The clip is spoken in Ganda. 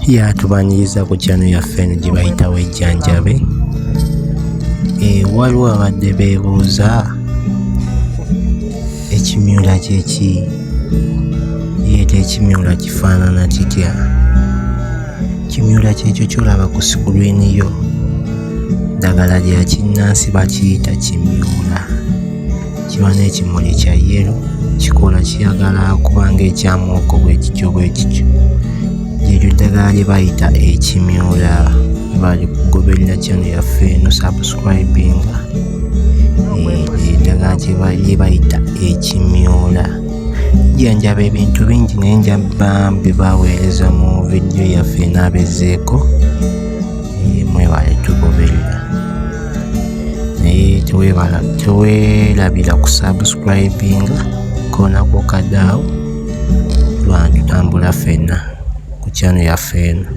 Yatubaniriza ku channel yaffe eno gye bayita Wejjanjabe. Waliwo abadde beebuuza ekimyula kyeki, yeeta ekimyula kifaanana kitya? Kimyula kyekyo ky'olaba ku sikulini yo, ddagala lya kinnansi bakiyita kimyula. Kiba n'ekimuli kya yero, kikola kiragala kuba ng'ekyamuwoko bwekityo bwekityo. Eryo ddagala lye bayita ekimyula. Bali kugoberera channel yaffe eno, subscribinga. Eddagala lye bayita ekimyula. Jjanjaba ebintu bingi naye njaba bibaweereza mu vidiyo yaffe enaabezeeko. Mwebale tugoberera. Naye teweerabira ku subscribinga koonako kadaawo lwa tutambula ffenna ku channel yaffe eno.